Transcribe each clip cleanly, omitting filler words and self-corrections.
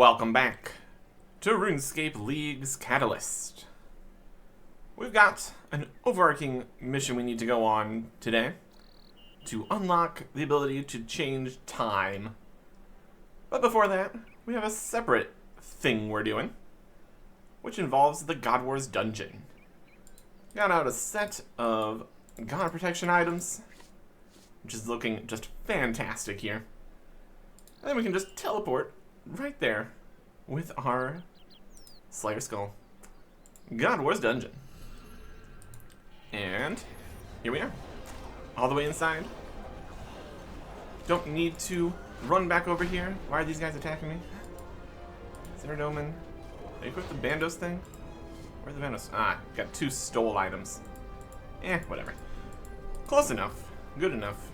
Welcome back to RuneScape League's Catalyst. We've got an overarching mission we need to go on today to unlock the ability to change time. But before that, we have a separate thing we're doing, which involves the God Wars dungeon. Got out a set of God protection items, which is looking just fantastic here. And then we can just teleport right there with our Slayer Skull. God Wars dungeon. And here we are, all the way inside. Don't need to run back over here. Why are these guys attacking me? Ceradoman. They equipped the Bandos thing? Where's the Bandos? Ah, got 2 stole items. Whatever. Close enough. Good enough.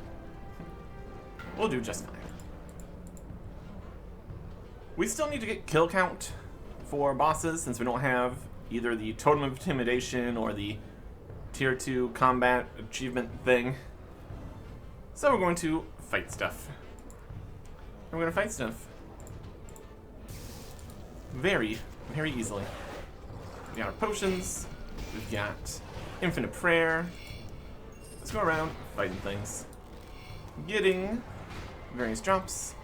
We'll do just fine. We still need to get kill count for bosses since we don't have either the Totem of Intimidation or the Tier 2 combat achievement thing. So we're going to fight stuff. We're going to fight stuff very, very easily. We got our potions. We've got Infinite Prayer. Let's go around fighting things. Getting various drops.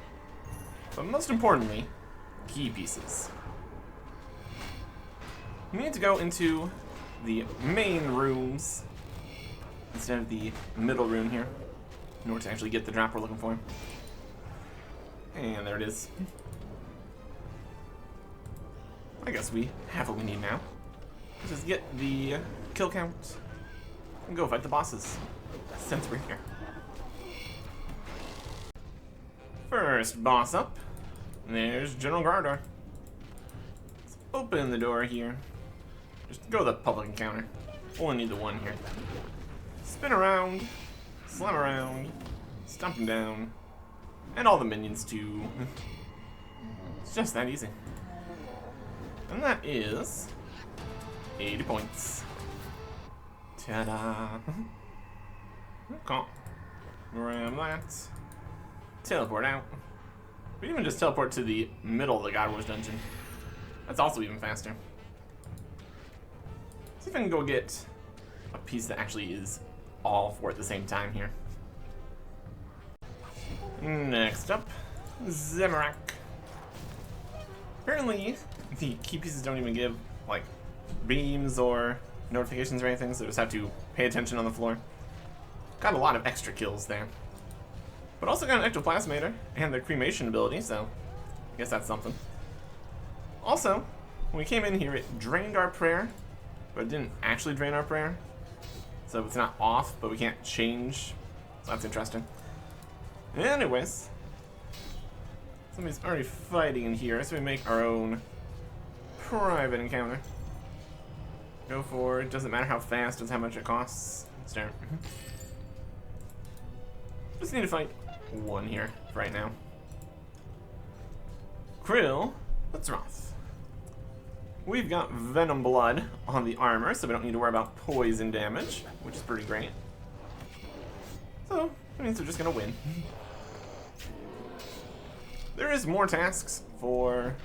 But most importantly, key pieces. We need to go into the main rooms instead of the middle room here in order to actually get the drop we're looking for. And there it is. I guess we have what we need now. Let's just get the kill count and go fight the bosses since we're here. First boss up. There's General Gardar. Let's open the door here. Just go to the public encounter. Only need the one here. Spin around, slam around, stomp him down, and all the minions too. It's just that easy. And that is 80 points. Ta-da! Okay. Grab that. Teleport out. We can even just teleport to the middle of the God Wars dungeon. That's also even faster. See if I can go get a piece that actually is all four at the same time here. Next up, Zamorak. Apparently, the key pieces don't even give, like, beams or notifications or anything, so just have to pay attention on the floor. Got a lot of extra kills there. But also got an ectoplasmator and the cremation ability, so I guess that's something. Also, when we came in here, it drained our prayer, but it didn't actually drain our prayer. So it's not off, but we can't change. So that's interesting. Anyways, somebody's already fighting in here, so we make our own private encounter. Go for it. Doesn't matter how fast, doesn't how much it costs. Start. Just need to fight one here for right now. Krill, Latroth. We've got Venom Blood on the armor, so we don't need to worry about poison damage, which is pretty great. So, that means we're just gonna win. There is more tasks for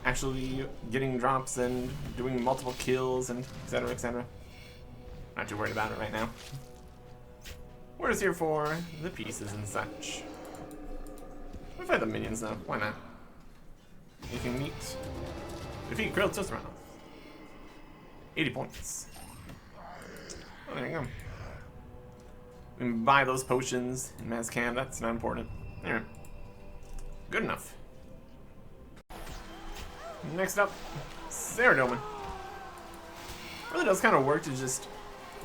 actually getting drops and doing multiple kills and etc, etc. Not too worried about it right now. We're just here for the pieces and such. We'll fight the minions though, why not? You can meet. Defeat Krill just around. 80 points. Oh, there you go. We can buy those potions in Mazcam, that's not important. There. Good enough. Next up, Ceradoman. Really does kind of work to just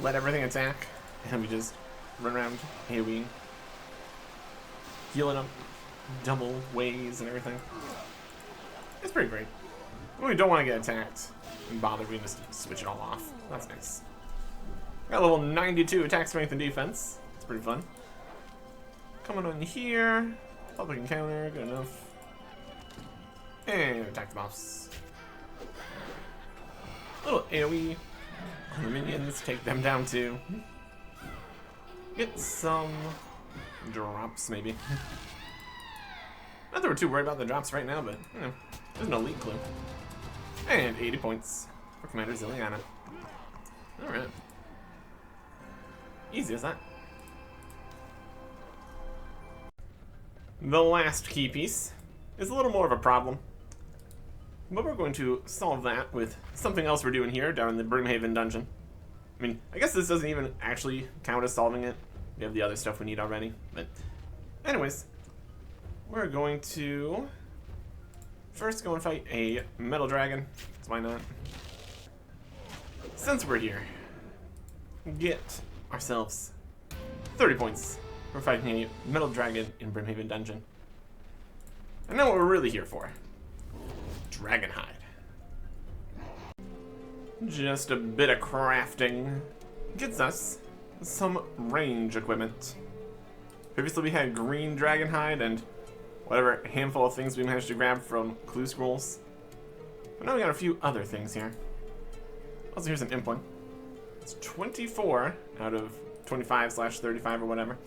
let everything attack, and we just run around AoEing, healing up double ways and everything. It's pretty great. When we don't want to get attacked and bother, we can just switch it all off. That's nice. Got level 92 attack, strength, and defense. It's pretty fun. Coming on here. Public encounter, good enough. And attack the boss. Little AoE on the minions, take them down too. Get some drops, maybe. Not that we're too worried about the drops right now, but, you know, There's no lead clue. And 80 points for Commander Zilliana. Alright. Easy as that. The last key piece is a little more of a problem. But we're going to solve that with something else we're doing here down in the Brimhaven dungeon. I mean, I guess this doesn't even actually count as solving it. We have the other stuff we need already. But anyways, we're going to first go and fight a metal dragon. So why not? Since we're here, get ourselves 30 points for fighting a metal dragon in Brimhaven dungeon. And now what we're really here for. Dragonhide. Just a bit of crafting gets us some range equipment. Previously we had green dragonhide and whatever handful of things we managed to grab from clue scrolls. But now we got a few other things here. Also, here's an impling. It's 24 out of 25/35 or whatever.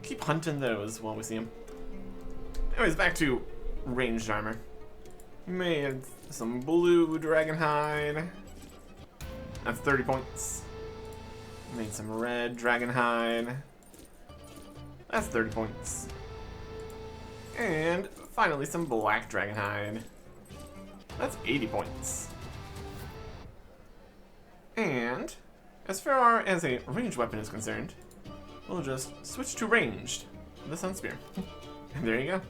Keep hunting those while we see them. Anyways, back to ranged armor. Made some blue dragonhide. That's 30 points. Made some red dragonhide. That's 30 points. And finally some black dragonhide. That's 80 points. And as far as a ranged weapon is concerned, we'll just switch to ranged with the Sun Spear. And there you go.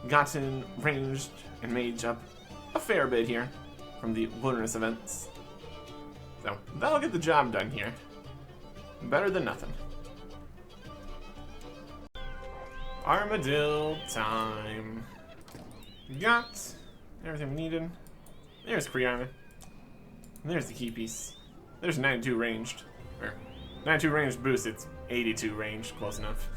Gotten ranged and mage up a fair bit here from the wilderness events. So that'll get the job done here. Better than nothing. Armadillo time. Got everything we needed. There's Kree armor. And there's the key piece. There's 92 ranged. Or 92 ranged boost, it's 82 ranged, close enough.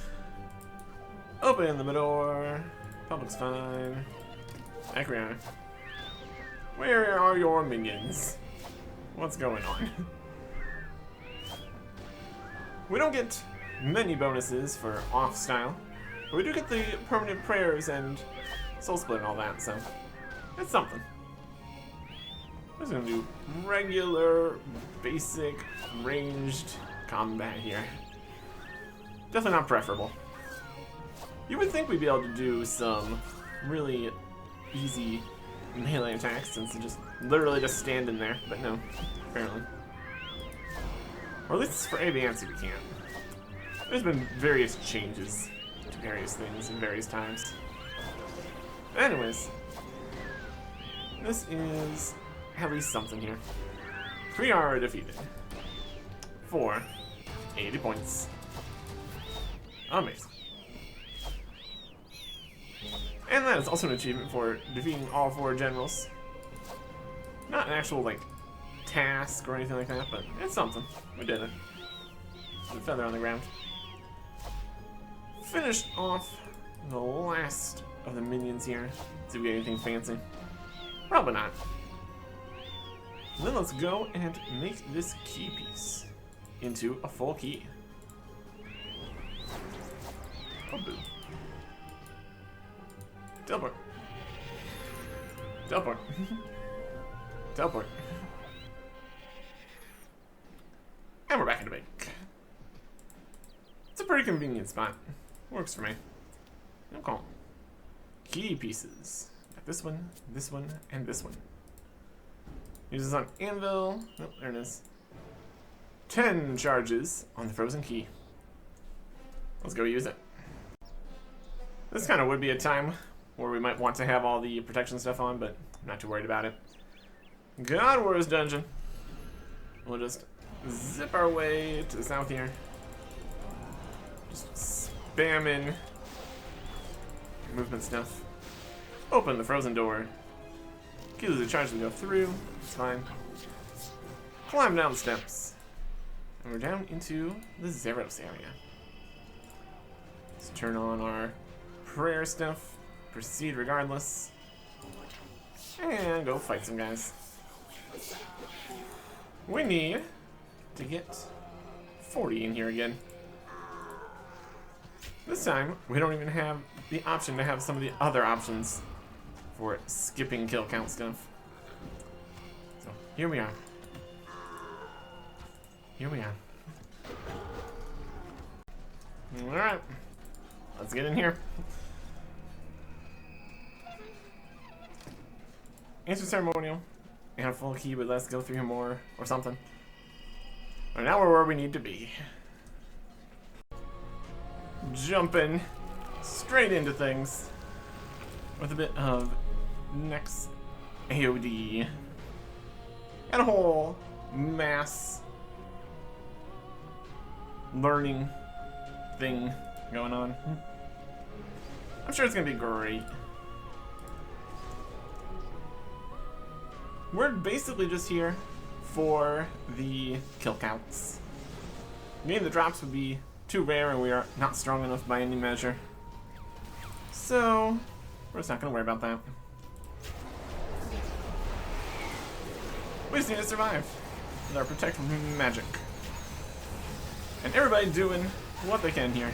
Open the door. Public's fine. Acreon. Where are your minions? What's going on? We don't get many bonuses for off style, but we do get the permanent prayers and soul split and all that, so it's something. I'm just gonna do regular, basic, ranged combat here. Definitely not preferable. You would think we'd be able to do some really easy melee attacks since you just literally just stand in there, but no, apparently. Or at least for Advanced we can't. There's been various changes to various things in various times. Anyways, this is at least something here. 3 are defeated. 4, 80 points. Amazing. And that is also an achievement for defeating all 4 generals. Not an actual, like, task or anything like that, but it's something. We did it. A feather on the ground. Finished off the last of the minions here. See if we get anything fancy. Probably not. And then let's go and make this key piece into a full key. Oh, boo. Teleport. Teleport. Teleport. And we're back in the bank. It's a pretty convenient spot. Works for me. No call. Key pieces. Got this one, and this one. Use this on anvil. Nope, there it is. 10 charges on the frozen key. Let's go use it. This kind of would be a time where we might want to have all the protection stuff on, but I'm not too worried about it. God Wars dungeon. We'll just zip our way to the south here. Just spamming movement stuff. Open the frozen door. Gives us a charge to go through. It's fine. Climb down the steps. And we're down into the Zeros area. Let's turn on our prayer stuff. Proceed regardless. And go fight some guys. We need to get 40 in here again. This time, we don't even have the option to have some of the other options for skipping kill count stuff. So, here we are. Here we are. Alright. Let's get in here. Answer ceremonial. We have a full key, but let's go through here more or something. But now we're where we need to be. Jumping straight into things with a bit of next AOD. Got a whole mass learning thing going on. I'm sure it's gonna be great. We're basically just here for the kill counts. Maybe the drops would be too rare and we are not strong enough by any measure. So, we're just not gonna worry about that. We just need to survive with our protect from magic. And everybody doing what they can here.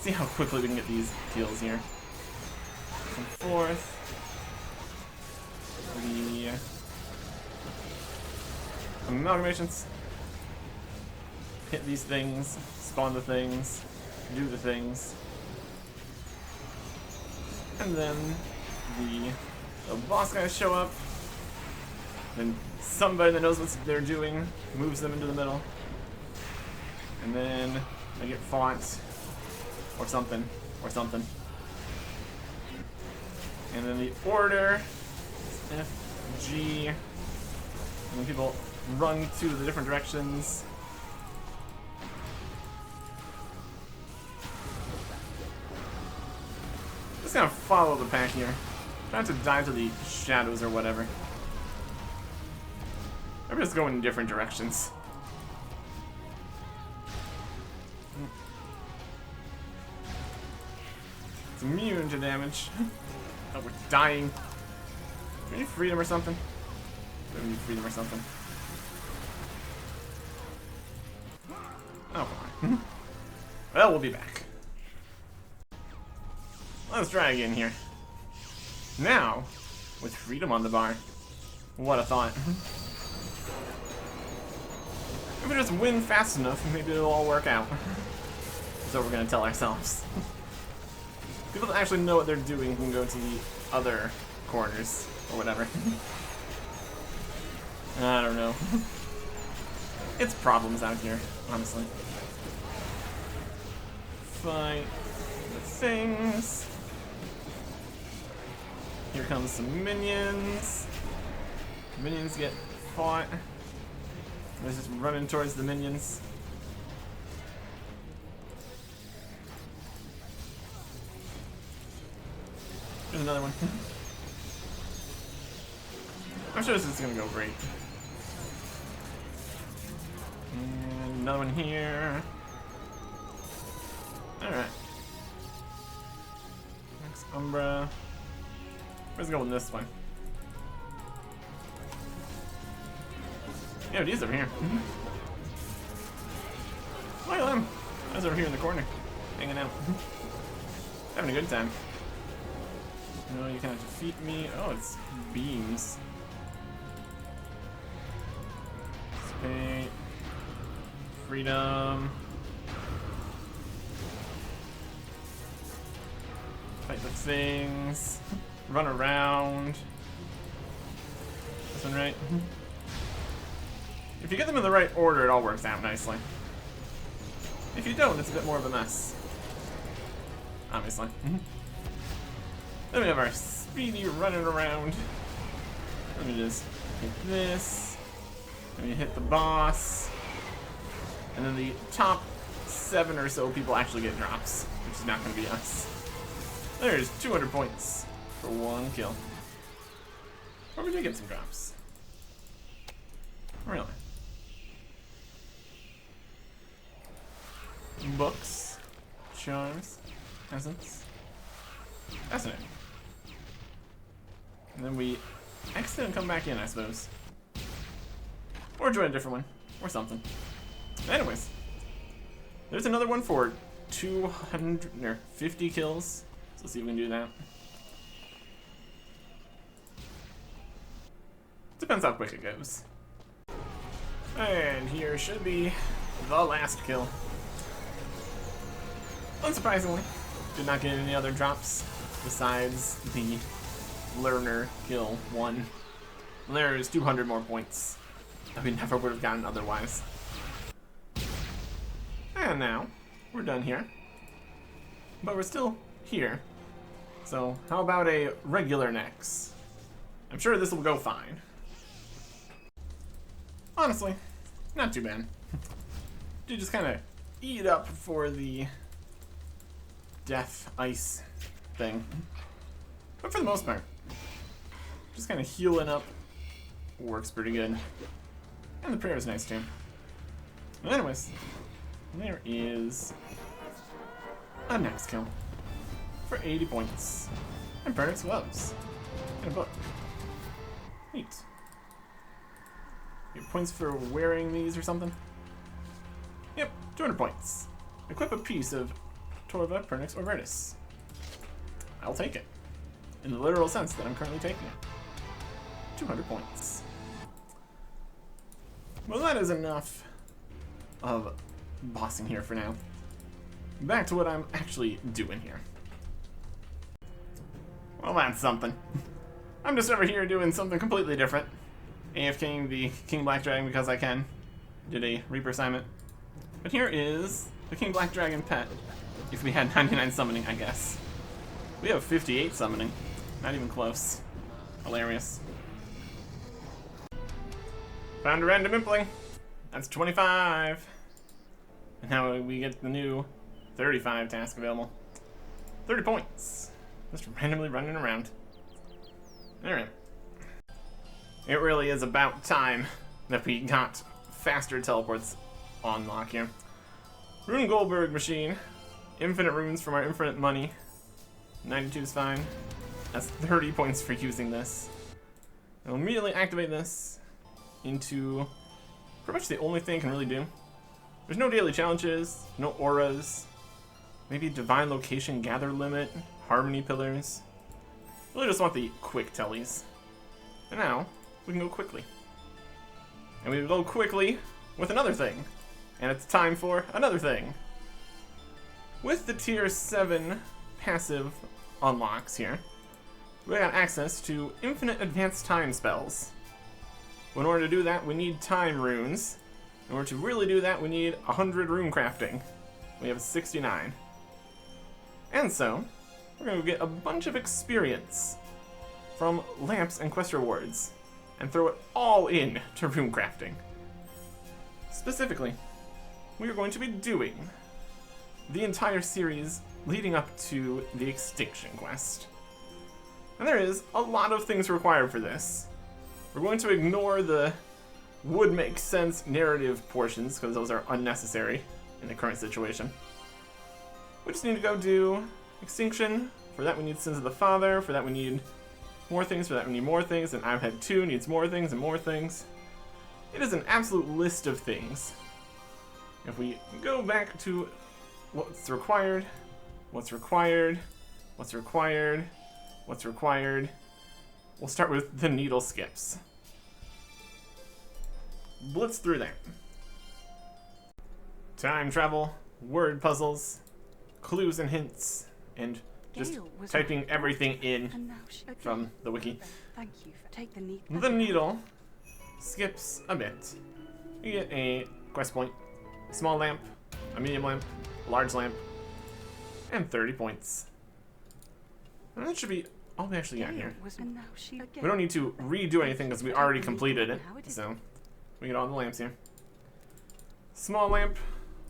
See how quickly we can get these kills here. Back and forth. The amalgamations. Hit these things, spawn the things, do the things. And then the boss guys show up. Then somebody that knows what they're doing moves them into the middle. And then they get fought. Or something. Or something. And then the order. F, G. And then people run to the different directions. Just gonna follow the pack here. Try not to dive to the shadows or whatever. I'm just going in different directions. It's immune to damage. Oh, we're dying. Do we need freedom or something? Do we need freedom or something? Oh, come on. Well, we'll be back. Let's try again here. Now, with freedom on the bar. What a thought. If we just win fast enough, maybe it'll all work out. That's what we're gonna tell ourselves. People that actually know what they're doing can go to the other corners, or whatever. I don't know. It's problems out here, honestly. Fight the things. Here comes some minions. Minions get fought. They're just running towards the minions. There's another one. I'm sure this is gonna go great. And another one here. Alright. Next Umbra. Let's go with this one. Yeah, he's over here. Look at them. I was over here in the corner, hanging out. Having a good time. No, you can't defeat me. Oh, it's beams. Spade. Freedom. Fight the things. Run around. This one right? If you get them in the right order, it all works out nicely. If you don't, it's a bit more of a mess. Obviously. Then we have our speedy running around. Let me just hit this. Let me hit the boss. And then the top 7 or so people actually get drops, which is not going to be us. There's 200 points for 1 kill. Or we did get some drops. Really? Books, charms, essence. Fascinating. And then we exit and come back in, I suppose. Or join a different one. Or something. Anyways. There's another one for 250 kills. So let's see if we can do that. Depends how quick it goes. And here should be the last kill. Unsurprisingly, did not get any other drops besides the learner kill one. There's 200 more points that we never would have gotten otherwise. And now, we're done here. But we're still here. So, how about a regular Nex? I'm sure this will go fine. Honestly, not too bad. You just kind of eat up for the death ice thing. But for the most part, just kind of healing up works pretty good. And the prayer is nice too. But anyways, there is a Nex kill for 80 points. And Pernix gloves. And a book. Neat. Get points for wearing these or something? Yep, 200 points. Equip a piece of Torva, Pernix, or Vertus. I'll take it. In the literal sense that I'm currently taking it. 200 points. Well, that is enough of bossing here for now. Back to what I'm actually doing here. Well, that's something. I'm just over here doing something completely different. AFKing the King Black Dragon because I can. Did a Reaper assignment. But here is the King Black Dragon pet. If we had 99 summoning, I guess. We have 58 summoning. Not even close. Hilarious. Found a random impling. That's 25. And now we get the new 35 task available. 30 points. Just randomly running around. Alright. It really is about time that we got faster teleports on lock here. Rune Goldberg machine. Infinite runes from our infinite money. 92 is fine. That's 30 points for using this. I'll immediately activate this into pretty much the only thing I can really do. There's no daily challenges, no auras, maybe divine location gather limit, harmony pillars. Really just want the quick tellies. And now, we can go quickly. And we go quickly with another thing. And it's time for another thing. With the tier 7 passive unlocks here, we got access to infinite advanced time spells. In order to do that, we need time runes. In order to really do that, we need 100 rune crafting. We have 69. And so, we're going to get a bunch of experience from lamps and quest rewards and throw it all in to rune crafting. Specifically, we are going to be doing the entire series leading up to the Extinction quest. And there is a lot of things required for this. We're going to ignore the would make sense narrative portions because those are unnecessary in the current situation. We just need to go do Extinction. For that we need Sins of the Father. For that we need more things. For that we need more things. And I've had 2 needs more things and more things. It is an absolute list of things. If we go back to what's required, what's required, what's required, what's required, we'll start with the needle skips. Blitz through that. Time travel, word puzzles, clues and hints, and just typing everything in from the wiki. Thank you for take the needle skips a bit. You get a quest point, a small lamp, a medium lamp, a large lamp, and 30 points. And that should be all we actually got here. We don't need to redo anything because we already completed it, so we get all the lamps here. Small lamp,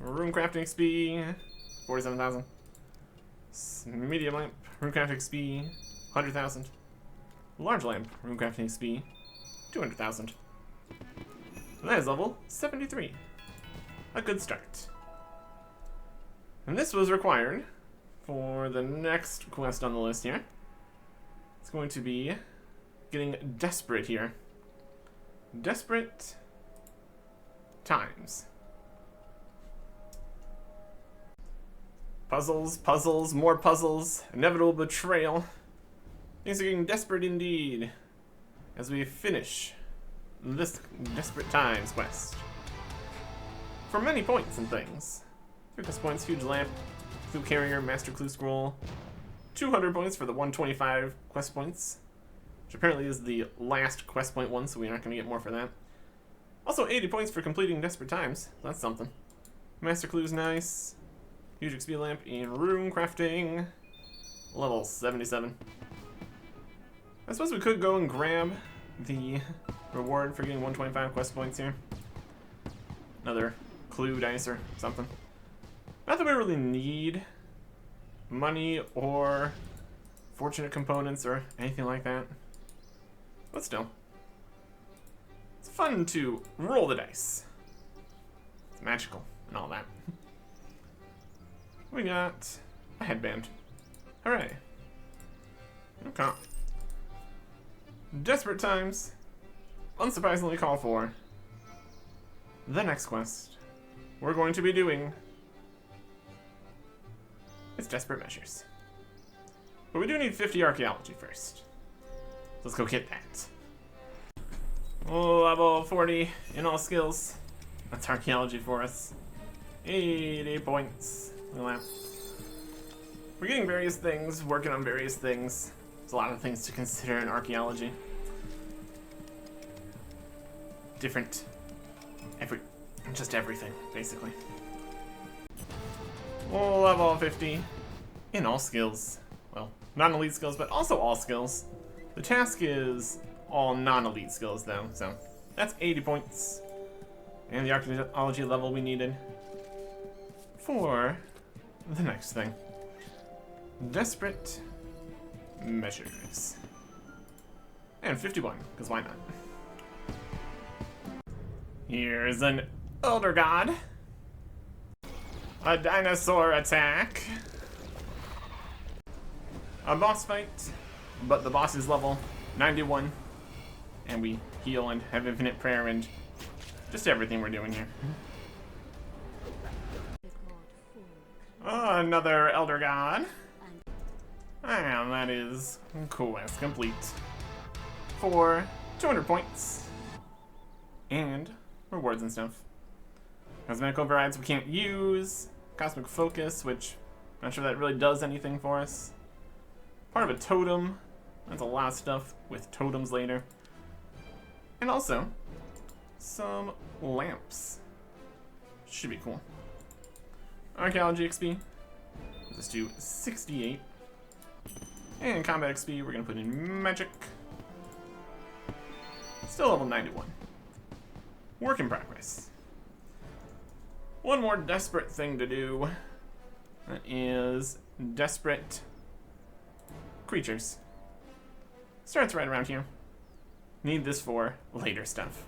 rune crafting XP, 47,000. Medium lamp, rune crafting XP, 100,000. Large lamp, rune crafting XP, 200,000. That is level 73. A good start. And this was required for the next quest on the list here. It's going to be getting desperate here. Desperate times. Puzzles, puzzles, more puzzles, inevitable betrayal. Things are getting desperate indeed as we finish this Desperate Times quest. For many points and things. 50 points, huge lamp, clue carrier, master clue scroll. 200 points for the 125 quest points, which apparently is the last quest point one, so we aren't going to get more for that. Also 80 points for completing Desperate Times. That's something. Master clue's nice. Huge XP lamp in rune crafting. Level 77. I suppose we could go and grab the reward for getting 125 quest points here. Another clue dice or something. Not that we really need money or fortunate components or anything like that. But still. It's fun to roll the dice. It's magical and all that. We got a headband. Hooray. Okay. Desperate Times unsurprisingly call for the next quest we're going to be doing. It's Desperate Measures. But we do need 50 archaeology first. Let's go get that. Oh, level 40 in all skills. That's archaeology for us. 80 points. Look at that. We're getting various things, working on various things. There's a lot of things to consider in archaeology. Different, just everything, basically. Oh, level 50 in all skills. Well, non-elite skills, but also all skills. The task is all non-elite skills, though, so that's 80 points. And the archaeology level we needed for the next thing. Desperate Measures. And 51, because why not? Here's an Elder God. A dinosaur attack. A boss fight, but the boss is level 91. And we heal and have infinite prayer and just everything we're doing here. Oh, another Elder God. And that is quest complete. For 200 points. And rewards and stuff. Cosmetic overrides we can't use. Cosmic Focus, which I'm not sure that really does anything for us. Part of a totem. That's a lot of stuff with totems later. And also, some lamps. Should be cool. Archaeology XP. Let's do 68. And combat XP, we're gonna put in magic. Still level 91. Work in progress. One more desperate thing to do. That is desperate creatures. Starts right around here. Need this for later stuff.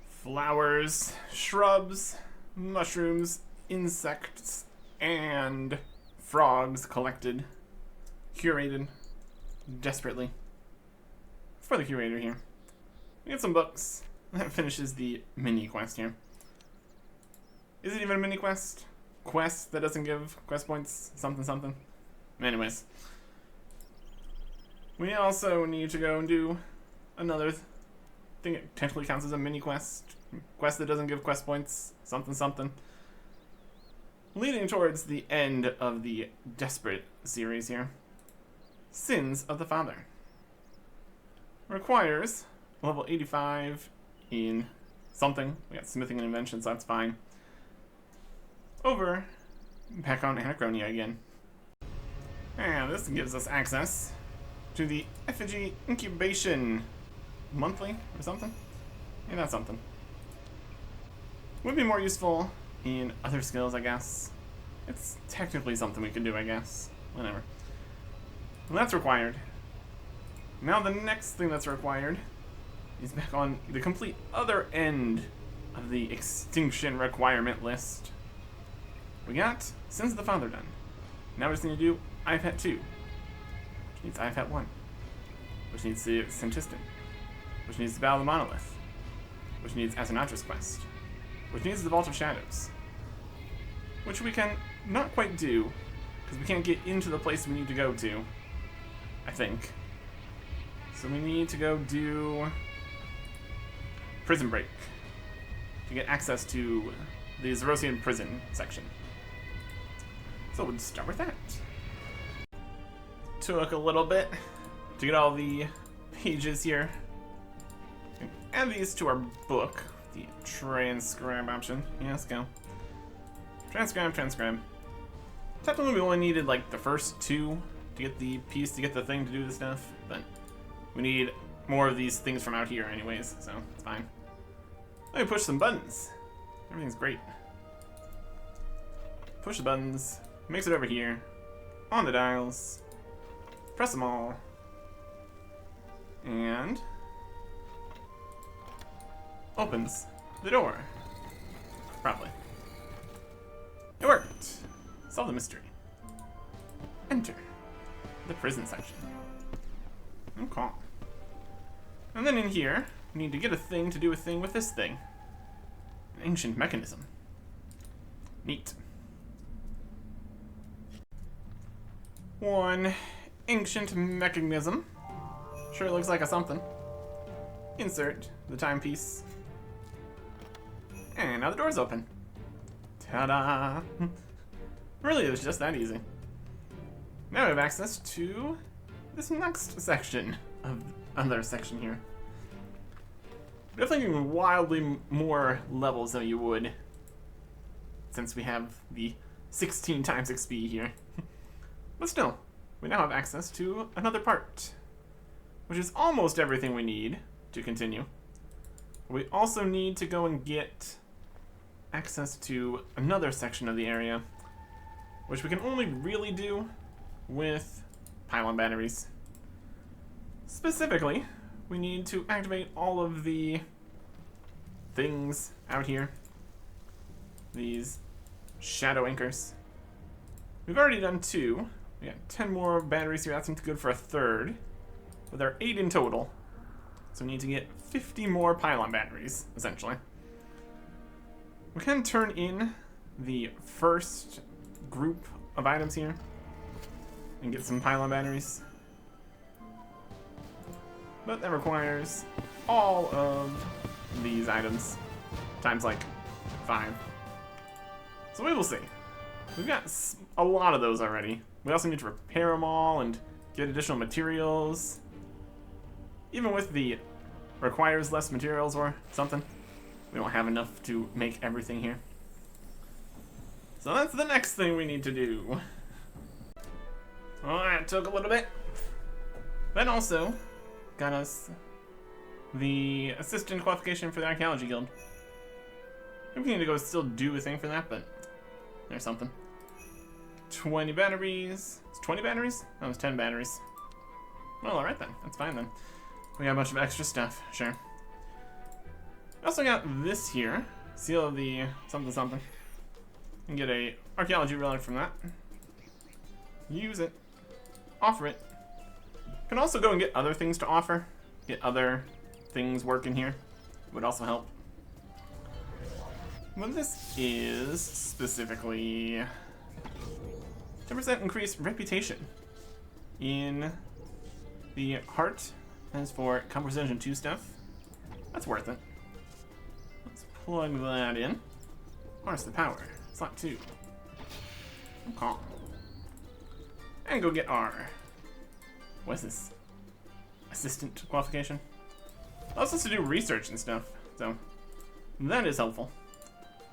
Flowers, shrubs, mushrooms, insects, and frogs collected, curated, desperately. For the curator here. We get some books. That finishes the mini quest here. Is it even a mini quest? Quest that doesn't give quest points? Something something. Anyways. We also need to go and do another thing that technically counts as a mini quest. Quest that doesn't give quest points. Something something. Leading towards the end of the Desperate series here. Sins of the Father. Requires level 85 in something. We got smithing and invention, so that's fine. Over back on Anachronia again. And this gives us access to the effigy incubation monthly or something. Yeah, that's something. Would be more useful in other skills, I guess. It's technically something we can do, I guess. Whatever. Well, that's required. Now the next thing that's required is back on the complete other end of the Extinction requirement list. We got Sins of the Father done. Now we just need to do IPET 2, which needs IPET 1, which needs the Centistan, which needs the Battle of the Monolith, which needs Asinatra's Quest, which needs the Vault of Shadows, which we can not quite do, because we can't get into the place we need to go to, I think. So we need to go do Prison Break to get access to the Zerosian prison section. So we'll start with that. Took a little bit to get all the pages here. And add these to our book, the transcribe option. Yeah, let's go. Transcribe. Technically we only needed like the first two to get the piece, to get the thing to do the stuff, but we need more of these things from out here anyways, so it's fine. Let me push some buttons. Everything's great. Push the buttons, makes it over here, on the dials, press them all, and opens the door. Probably. It worked. Solve the mystery. Enter the prison section. Okay. And then in here, we need to get a thing to do a thing with this thing. An ancient mechanism. Neat. One ancient mechanism. Sure looks like a something. Insert the timepiece. And now the door's open. Ta-da! Really, it was just that easy. Now we have access to this next section of another section here. Definitely wildly more levels than you would, since we have the 16 times XP here. But still, we now have access to another part, which is almost everything we need to continue. We also need to go and get access to another section of the area, which we can only really do with pylon batteries. Specifically, we need to activate all of the things out here. These shadow anchors. We've already done 2. We got 10 more batteries here. That seems good for a third. But there are 8 in total. So we need to get 50 more pylon batteries, essentially. We can turn in the first group of items here and get some pylon batteries. But that requires all of these items times like 5. So we will see. We've got a lot of those already. We also need to repair them all and get additional materials. Even with the requires less materials or something, we don't have enough to make everything here. So that's the next thing we need to do. Well, that took a little bit. That also got us the assistant qualification for the Archaeology Guild. We need to go still do a thing for that, but there's something. 20 batteries. It's 20 batteries? That was 10 batteries. Well, alright then. That's fine then. We got a bunch of extra stuff, sure. We also got this here. Seal of the something. And get a archaeology relic from that. Use it. Offer it. Can also go and get other things to offer. Get other things working here. Would also help. What this is specifically 10% increased reputation in the heart. As for Composition 2 stuff, that's worth it. Let's plug that in. Harness the power. Slot 2. Okay. And go get our... What's this? Assistant qualification? Allows us to do research and stuff, so that is helpful.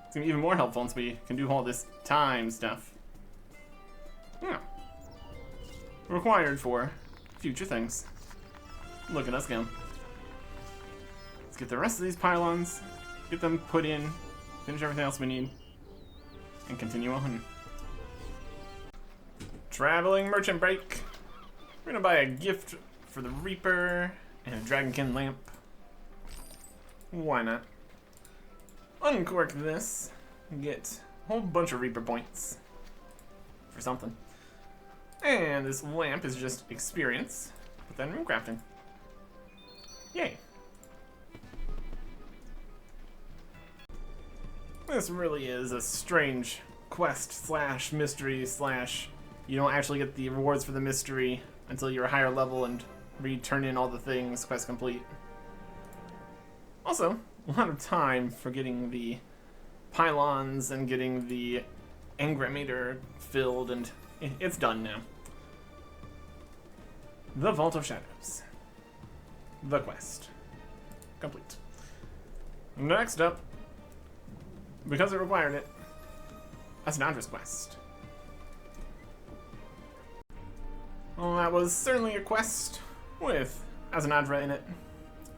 It's gonna be even more helpful once we can do all this time stuff. Yeah. Required for future things. Look at us go. Let's get the rest of these pylons, get them put in, finish everything else we need, and continue on. Traveling merchant break. We're gonna buy a gift for the Reaper and a Dragonkin lamp. Why not? Uncork this and get a whole bunch of Reaper points for something. And this lamp is just experience, but then rune crafting. Yay. This really is a strange quest slash mystery slash you don't actually get the rewards for the mystery until you're a higher level and return in all the things, quest complete. Also, a lot of time for getting the pylons and getting the engram filled, and it's done now. The Vault of Shadows. The quest. Complete. Next up, because it required it, Asanadra's quest. Well, that was certainly a quest with Asanadra in it.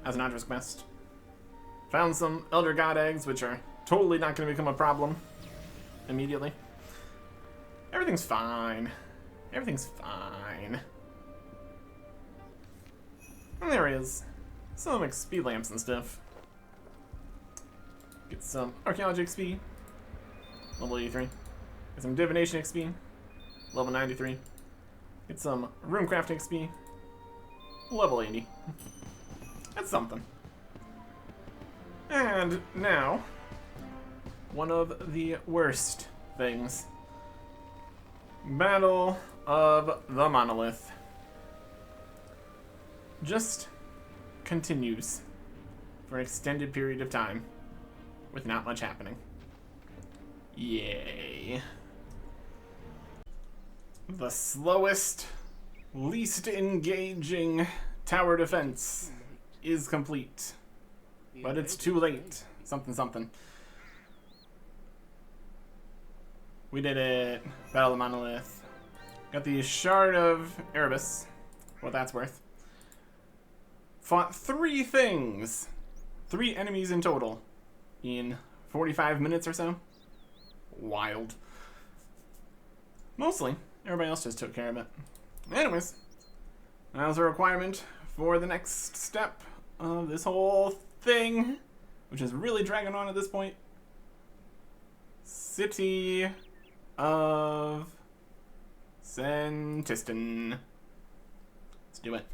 Asanadra's quest. Found some Elder God eggs, which are totally not going to become a problem immediately. Everything's fine. Everything's fine. And there he is. Some XP lamps and stuff. Get some Archaeology XP. Level 83. Get some Divination XP. Level 93. Get some Runecrafting XP. Level 80. That's something. And now, one of the worst things. Battle of the Monolith. Just continues for an extended period of time with not much happening. Yay. The slowest, least engaging tower defense is complete. But it's too late. Something, something. We did it. Battle of the Monolith. Got the Shard of Erebus. What that's worth. Fought 3 things. 3 enemies in total. In 45 minutes or so. Wild. Mostly, everybody else just took care of it. Anyways, that was a requirement for the next step of this whole thing, which is really dragging on at this point. City of Santiston. Let's do it.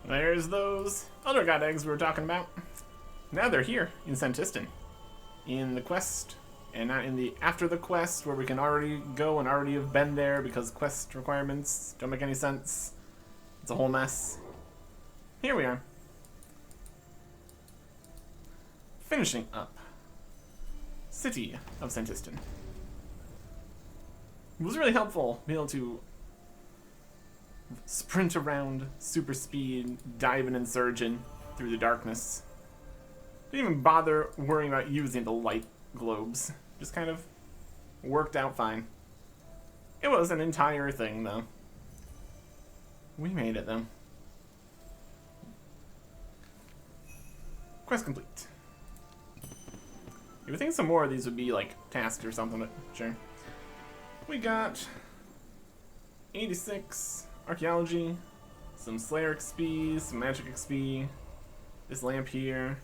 There's those other god eggs we were talking about. Now they're here in Santiston. In the quest, and not in the after the quest, where we can already go and already have been there because quest requirements don't make any sense. It's a whole mess. Here we are. Finishing up. City of Santiston. It was really helpful being able to sprint around, super speed, diving and surging through the darkness. Didn't even bother worrying about using the light globes. Just kind of worked out fine. It was an entire thing, though. We made it, though. Quest complete. You would think some more of these would be, like, tasks or something, but sure. We got 86 Archaeology, some Slayer XP, some Magic XP, this lamp here,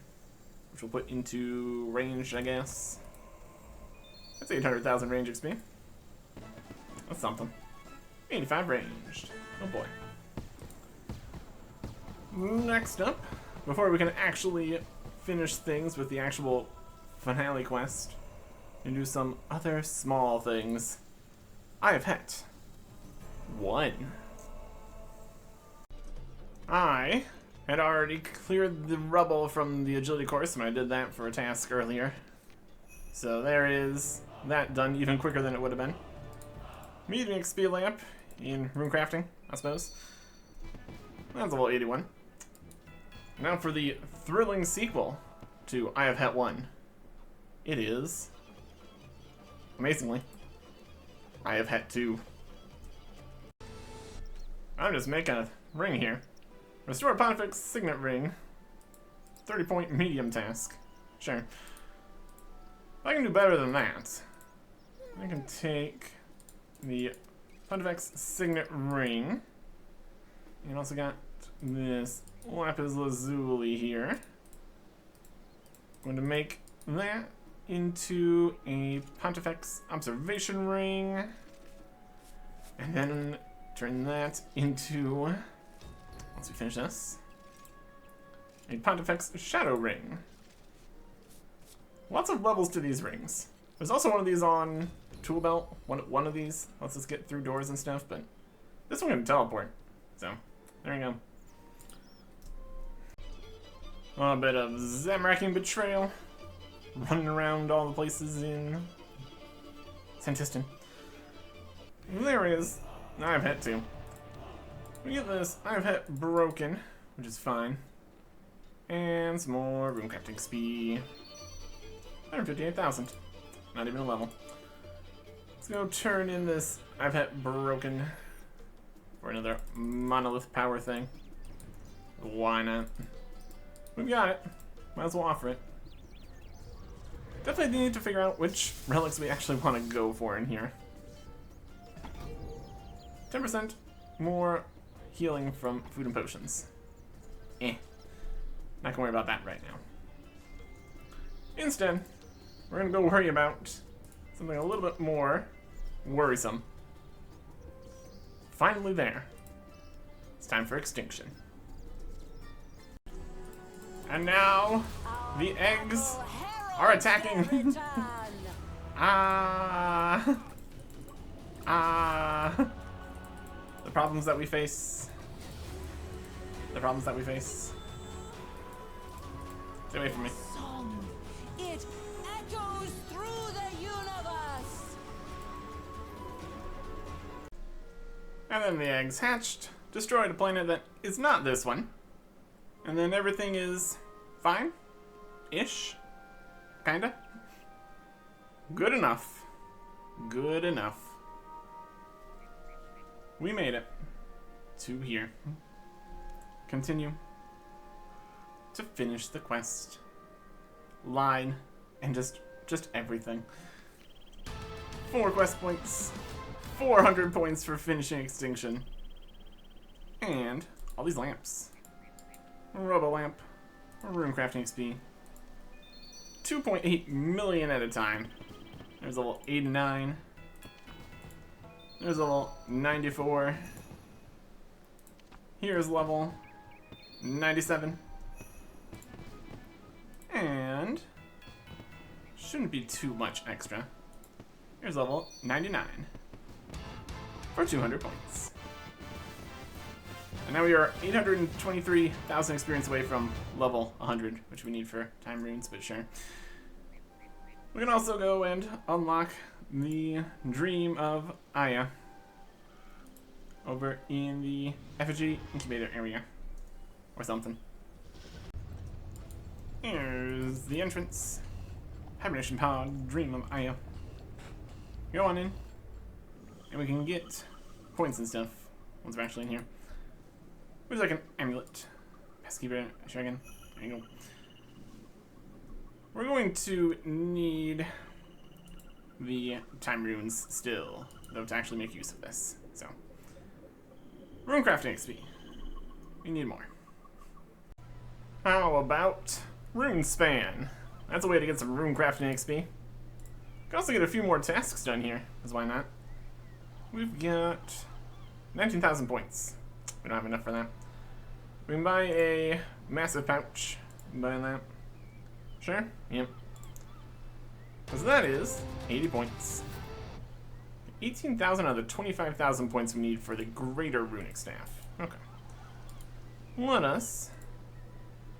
which we'll put into range, I guess. That's 800,000 range XP. That's something. 85 ranged. Oh boy. Next up, before we can actually finish things with the actual finale quest, and do some other small things, I have Het 1. I had already cleared the rubble from the agility course when I did that for a task earlier. So there is that done even quicker than it would have been. Medium XP lamp in runecrafting, I suppose. That's level 81. Now for the thrilling sequel to I have Het 1. It is, amazingly, I have Het 2. I'm just making a ring here. Restore Pontifex Signet Ring. 30-point medium task. Sure. I can do better than that. I can take the Pontifex Signet Ring. And also got this Lapis Lazuli here. Going to make that into a Pontifex Observation Ring. And then turn that into, once we finish this, a Pontifex Shadow Ring. Lots of levels to these rings. There's also one of these on Tool Belt. One of these lets us get through doors and stuff, but this one can teleport. So, there you go. A bit of Zamracking Betrayal. Running around all the places in Santistan. There is. I've hit 2. We get this. I've hit broken, which is fine. And some more runecrafting XP. 158,000. Not even a level. Let's go turn in this I've hit broken for another monolith power thing. Why not? We've got it. Might as well offer it. Definitely need to figure out which relics we actually want to go for in here. 10% more healing from food and potions. Not gonna worry about that right now. Instead, we're gonna go worry about something a little bit more worrisome. Finally there. It's time for Extinction. And now, the eggs are attacking. The problems that we face. The problems that we face. Stay away from me. It echoes through the universe. And then the eggs hatched, destroyed a planet that is not this one. And then everything is fine-ish. Kinda. Good enough. Good enough. We made it to here. Continue to finish the quest. Line and just everything. 4 quest points. 400 points for finishing Extinction. And all these lamps. Robo lamp. Runecrafting XP. 2.8 million at a time. There's a level 89. There's a level 94. Here's level 97. And shouldn't be too much extra. Here's level 99 for 200 points. And now we are 823,000 experience away from level 100, which we need for time runes, but sure. We can also go and unlock the Dream of Aya over in the effigy incubator area or something. Here's the entrance. Hibernation pod, Dream of Aya. Go on in, and we can get points and stuff once we're actually in here. There's like an amulet. Peskeeper, Shagan. There you go. We're going to need the time runes still, though, to actually make use of this. So, runecrafting XP. We need more. How about RuneSpan? That's a way to get some runecrafting XP. We can also get a few more tasks done here, because why not? We've got 19,000 points. We don't have enough for that. We can buy a massive pouch. Buy that. Sure? Yep. Because that is 80 points. 18,000 out of the 25,000 points we need for the greater runic staff. Okay. Let us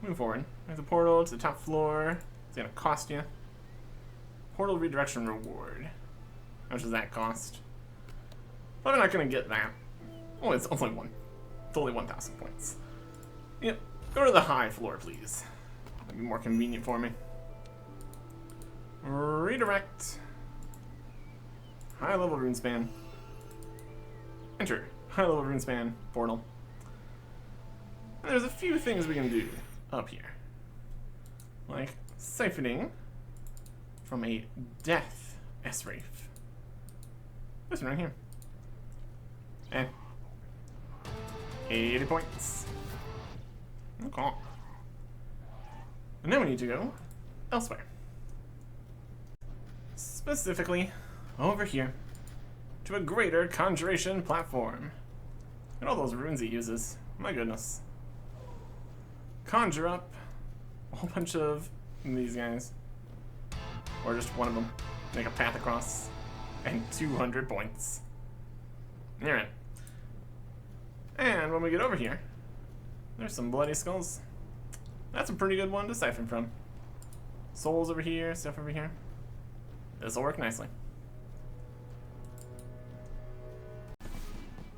move forward. There's a portal to the top floor. It's going to cost you. Portal redirection reward. How much does that cost? Probably not going to get that. Oh, it's only one. It's only 1,000 points. Yep. Go to the high floor, please. That'd be more convenient for me. Redirect. High level RuneSpan. Enter. High level RuneSpan portal. And there's a few things we can do up here. Like siphoning from a death S-Wraith. This one right here. And 80 points. Okay. And then we need to go elsewhere. Specifically, over here, to a greater conjuration platform. Look at all those runes he uses. My goodness. Conjure up a whole bunch of these guys. Or just one of them. Make a path across. And 200 points. Alright. And when we get over here, there's some bloody skulls. That's a pretty good one to siphon from. Souls over here, stuff over here. This'll work nicely.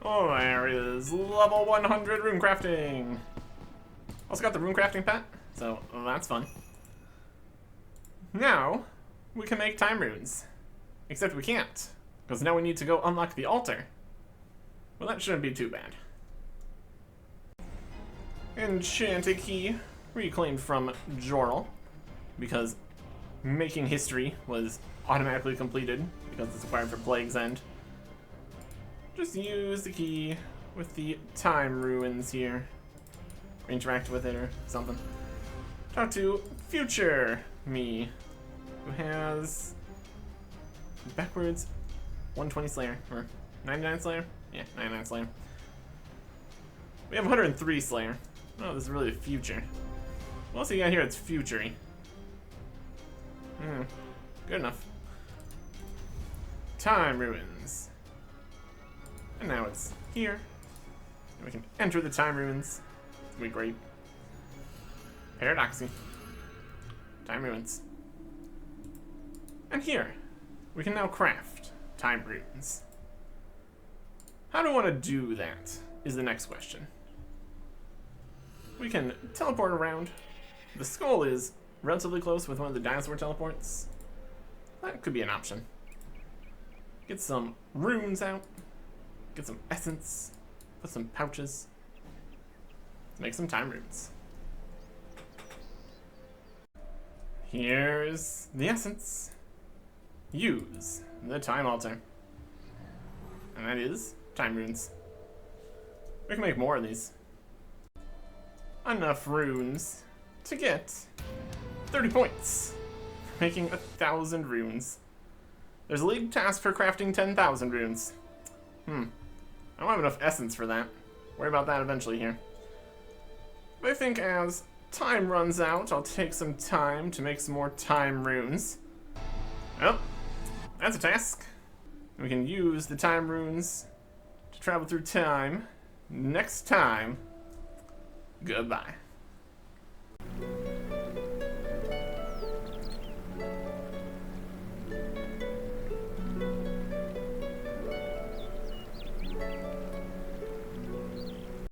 Oh, there is level 100 rune crafting. Also got the rune crafting pet, so that's fun. Now, we can make time runes. Except we can't, because now we need to go unlock the altar. Well, that shouldn't be too bad. Enchanted key, reclaimed from Jorl, because making history was automatically completed, because it's required for Plague's End. Just use the key with the time ruins here. Or interact with it or something. Talk to future me, who has backwards 120 Slayer, or 99 Slayer? Yeah, 99 Slayer. We have 103 Slayer. Oh, this is really the future. What else you got here that's future-y? Good enough. Time ruins. And now it's here. And we can enter the time ruins. It's gonna be great. Paradoxy. Time ruins. And here, we can now craft time runes. How do I want to do that is the next question. We can teleport around. The skull is relatively close with one of the dinosaur teleports. That could be an option. Get some runes out. Get some essence. Put some pouches. Make some time runes. Here's the essence. Use the time altar. And that is time runes. We can make more of these. Enough runes to get 30 points. Making 1,000 runes. There's a league task for crafting 10,000 runes. I don't have enough essence for that. Worry about that eventually here. But I think as time runs out, I'll take some time to make some more time runes. Well, that's a task. We can use the time runes to travel through time. Next time, goodbye.